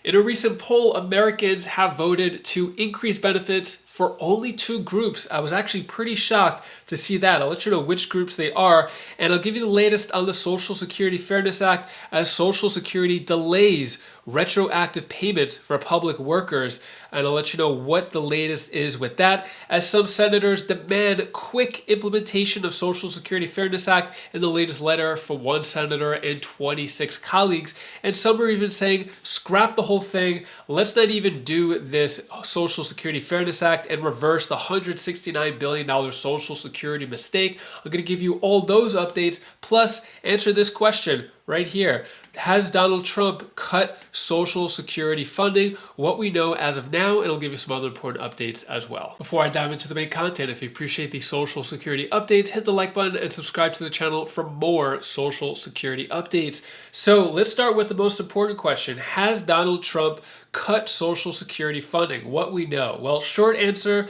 In a recent poll, Americans have voted to increase benefits for only two groups. I was actually pretty shocked to see that. I'll let you know which groups they are, and I'll give you the latest on the Social Security Fairness Act as Social Security delays retroactive payments for public workers, and I'll let you know what the latest is with that, as some senators demand quick implementation of Social Security Fairness Act in the latest letter from one senator and 26 colleagues, and some are even saying scrap the whole thing, let's not even do this Social Security Fairness Act and reverse the $169 billion Social Security mistake. I'm going to give you all those updates, plus answer this question right here. Has Donald Trump cut Social Security funding? What we know as of now, and I'll give you some other important updates as well. Before I dive into the main content, if you appreciate these Social Security updates, hit the like button and subscribe to the channel for more Social Security updates. So let's start with the most important question. Has Donald Trump cut Social Security funding? What we know. Well, short answer,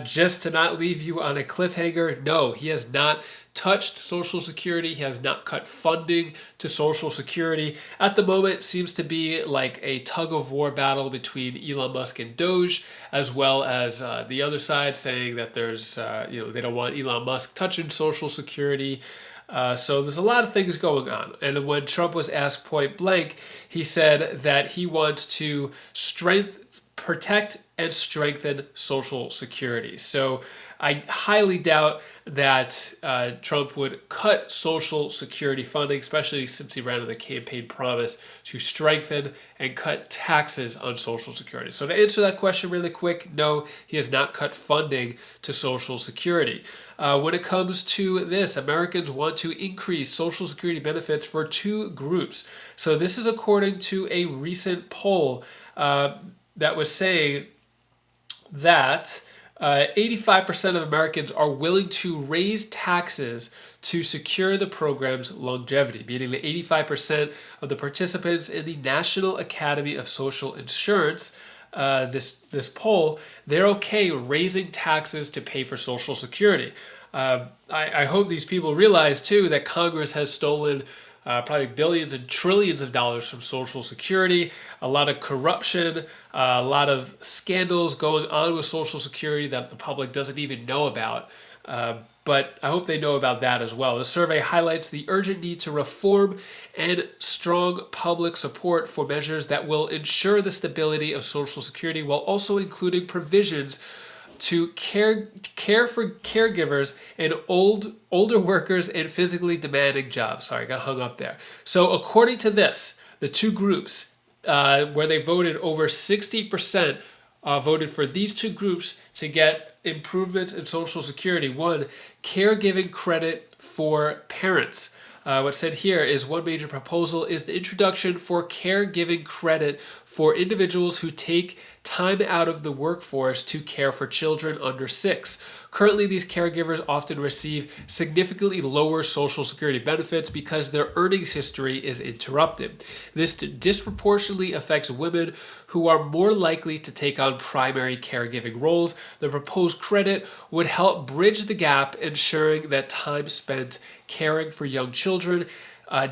just to not leave you on a cliffhanger, no, he has not touched Social Security. He has not cut funding to Social Security. At the moment, it seems to be like a tug-of-war battle between Elon Musk and Doge, as well as the other side saying that there's, they don't want Elon Musk touching Social Security. So there's a lot of things going on. And when Trump was asked point blank, he said that he wants to protect and strengthen Social Security. So I highly doubt that Trump would cut Social Security funding, especially since he ran on the campaign promise to strengthen and cut taxes on Social Security. So to answer that question really quick, no, he has not cut funding to Social Security. When it comes to this, Americans want to increase Social Security benefits for two groups. So this is according to a recent poll that was saying that 85% of Americans are willing to raise taxes to secure the program's longevity, meaning that 85% of the participants in the National Academy of Social Insurance, this poll, they're okay raising taxes to pay for Social Security. I hope these people realize too that Congress has stolen probably billions and trillions of dollars from Social Security, a lot of corruption, a lot of scandals going on with Social Security that the public doesn't even know about. But I hope they know about that as well. The survey highlights the urgent need to reform and strong public support for measures that will ensure the stability of Social Security while also including provisions to care for caregivers and older workers in physically demanding jobs. Sorry, I got hung up there. So according to this, the two groups where they voted, over 60% voted for these two groups to get improvements in Social Security. One, caregiving credit for parents. What's said here is one major proposal is the introduction for caregiving credit for individuals who take time out of the workforce to care for children under 6. Currently, these caregivers often receive significantly lower Social Security benefits because their earnings history is interrupted. This disproportionately affects women who are more likely to take on primary caregiving roles. The proposed credit would help bridge the gap, ensuring that time spent caring for young children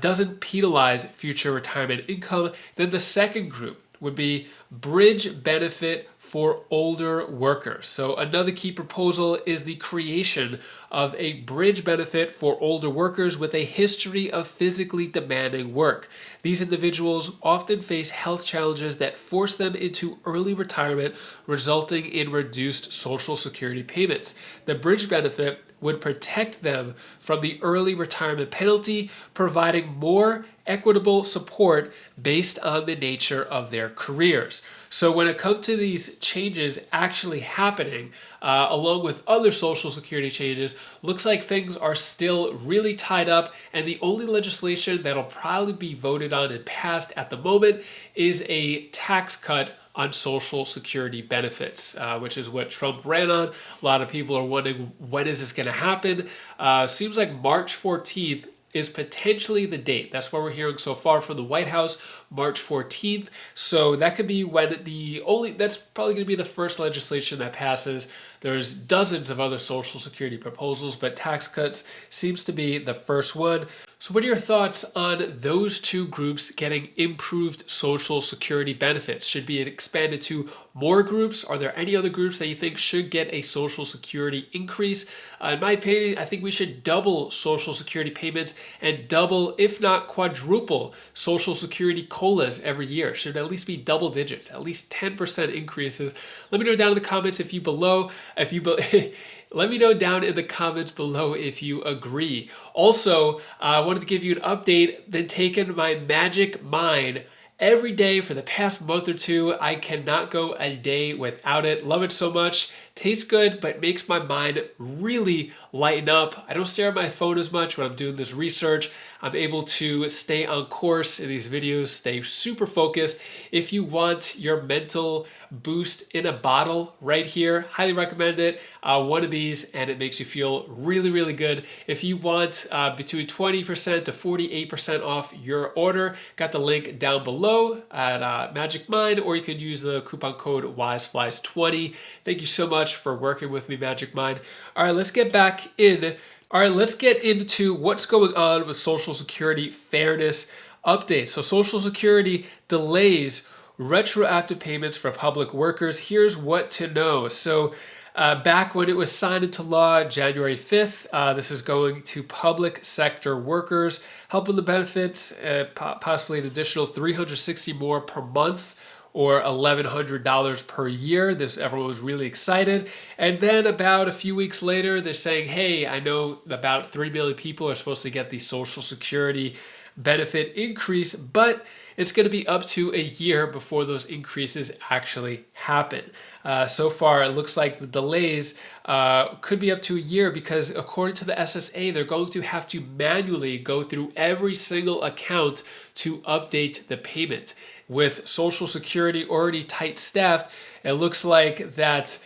doesn't penalize future retirement income. Then the second group would be bridge benefit for older workers. So another key proposal is the creation of a bridge benefit for older workers with a history of physically demanding work. These individuals often face health challenges that force them into early retirement, resulting in reduced Social Security payments. The bridge benefit would protect them from the early retirement penalty, providing more equitable support based on the nature of their careers. So when it comes to these changes actually happening, along with other Social Security changes, looks like things are still really tied up, and the only legislation that'll probably be voted on and passed at the moment is a tax cut on Social Security benefits, which is what Trump ran on. A lot of people are wondering, when is this going to happen? Seems like March 14th is potentially the date. That's what we're hearing so far from the White House, March 14th. So that could be when that's probably going to be the first legislation that passes. There's dozens of other Social Security proposals, but tax cuts seems to be the first one. So what are your thoughts on those two groups getting improved Social Security benefits? Should be expanded to more groups? Are there any other groups that you think should get a Social Security increase? In my opinion, I think we should double Social Security payments and double, if not quadruple, Social Security COLAs every year. Should at least be double digits, at least 10% increases. Let me know down in the comments if you let me know down in the comments below if you agree. Also, I wanted to give you an update. Been taking my Magic Mind every day for the past month or two. I cannot go a day without it. Love it so much. Tastes good, but makes my mind really lighten up. I don't stare at my phone as much when I'm doing this research. I'm able to stay on course in these videos, stay super focused. If you want your mental boost in a bottle right here, highly recommend it. One of these, and it makes you feel really, really good. If you want between 20% to 48% off your order, got the link down below at Magic Mind, or you could use the coupon code WISEFlies20. Thank you so much for working with me, Magic Mind. All right, let's get back in. All right, let's get into what's going on with Social Security fairness updates. So Social Security delays retroactive payments for public workers. Here's what to know. So back when it was signed into law, January 5th, this is going to public sector workers, helping the benefits, possibly an additional $360 more per month, or $1,100 per year. Everyone was really excited. And then about a few weeks later, they're saying, hey, I know about 3 million people are supposed to get the Social Security benefit increase, but it's going to be up to a year before those increases actually happen. So far, it looks like the delays could be up to a year because according to the SSA, they're going to have to manually go through every single account to update the payment. With Social Security already tight staffed, it looks like that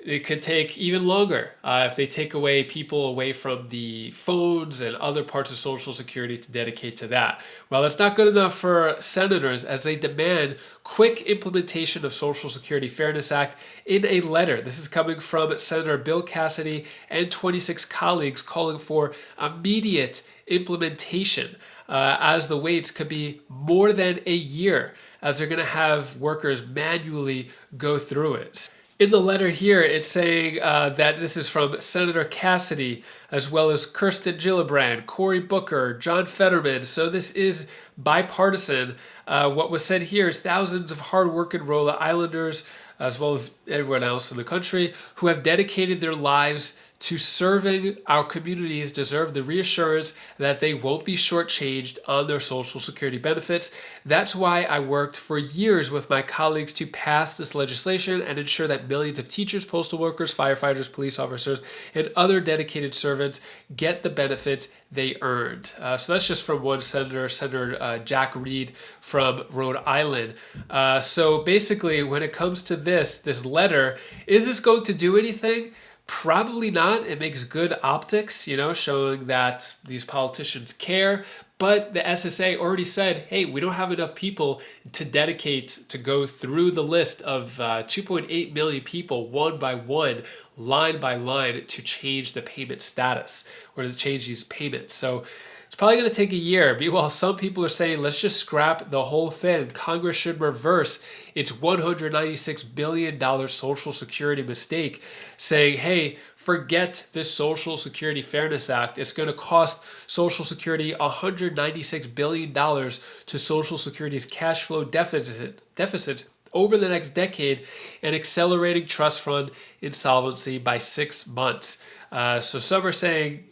it could take even longer if they take people away from the phones and other parts of Social Security to dedicate to that. Well, that's not good enough for senators as they demand quick implementation of Social Security Fairness Act in a letter. This is coming from Senator Bill Cassidy and 26 colleagues calling for immediate implementation as the waits could be more than a year as they're going to have workers manually go through it. In the letter here, it's saying that this is from Senator Cassidy, as well as Kirsten Gillibrand, Cory Booker, John Fetterman. So this is bipartisan. What was said here is thousands of hardworking Rhode Islanders, as well as everyone else in the country, who have dedicated their lives to serving our communities deserve the reassurance that they won't be shortchanged on their Social Security benefits. That's why I worked for years with my colleagues to pass this legislation and ensure that millions of teachers, postal workers, firefighters, police officers, and other dedicated servants get the benefits they earned. So that's just from one senator, Senator Jack Reed from Rhode Island. So basically, when it comes to this letter, is this going to do anything? Probably not. It makes good optics, showing that these politicians care. But the SSA already said, hey, we don't have enough people to dedicate to go through the list of 2.8 million people one by one, line by line, to change the payment status or to change these payments. So it's probably going to take a year. Meanwhile, some people are saying, let's just scrap the whole thing. Congress should reverse its $196 billion Social Security mistake, saying, hey, forget this Social Security Fairness Act. It's going to cost Social Security $196 billion to Social Security's cash flow deficits over the next decade and accelerating trust fund insolvency by 6 months. So some are saying,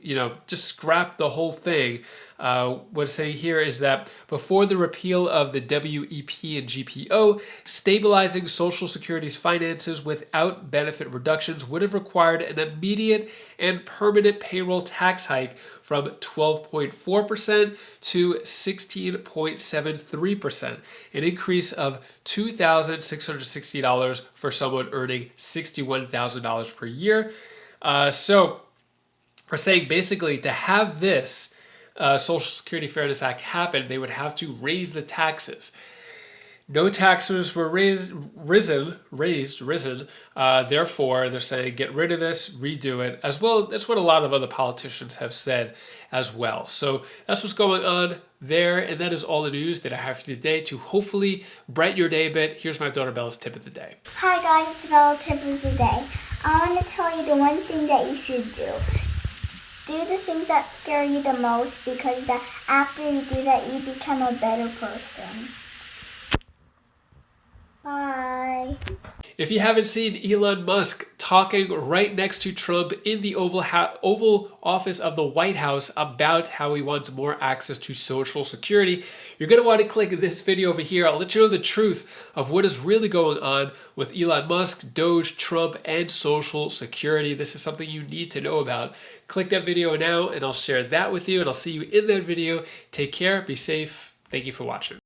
just scrap the whole thing. What it's saying here is that before the repeal of the WEP and GPO, stabilizing Social Security's finances without benefit reductions would have required an immediate and permanent payroll tax hike from 12.4% to 16.73%, an increase of $2,660 for someone earning $61,000 per year. So we're saying basically to have this Social Security Fairness Act happen, they would have to raise the taxes. No taxes were risen. Therefore, they're saying get rid of this, redo it as well. That's what a lot of other politicians have said as well. So that's what's going on there, and that is all the news that I have for you today to hopefully brighten your day a bit. Here's my daughter Bella's tip of the day. Hi guys, it's Bella tip of the day. I want to tell you the one thing that you should do. Do the things that scare you the most, because after you do that, you become a better person. Bye. If you haven't seen Elon Musk talking right next to Trump in the Oval Office of the White House about how he wants more access to Social Security, you're going to want to click this video over here. I'll let you know the truth of what is really going on with Elon Musk, Doge, Trump, and Social Security. This is something you need to know about. Click that video now, and I'll share that with you, and I'll see you in that video. Take care, be safe. Thank you for watching.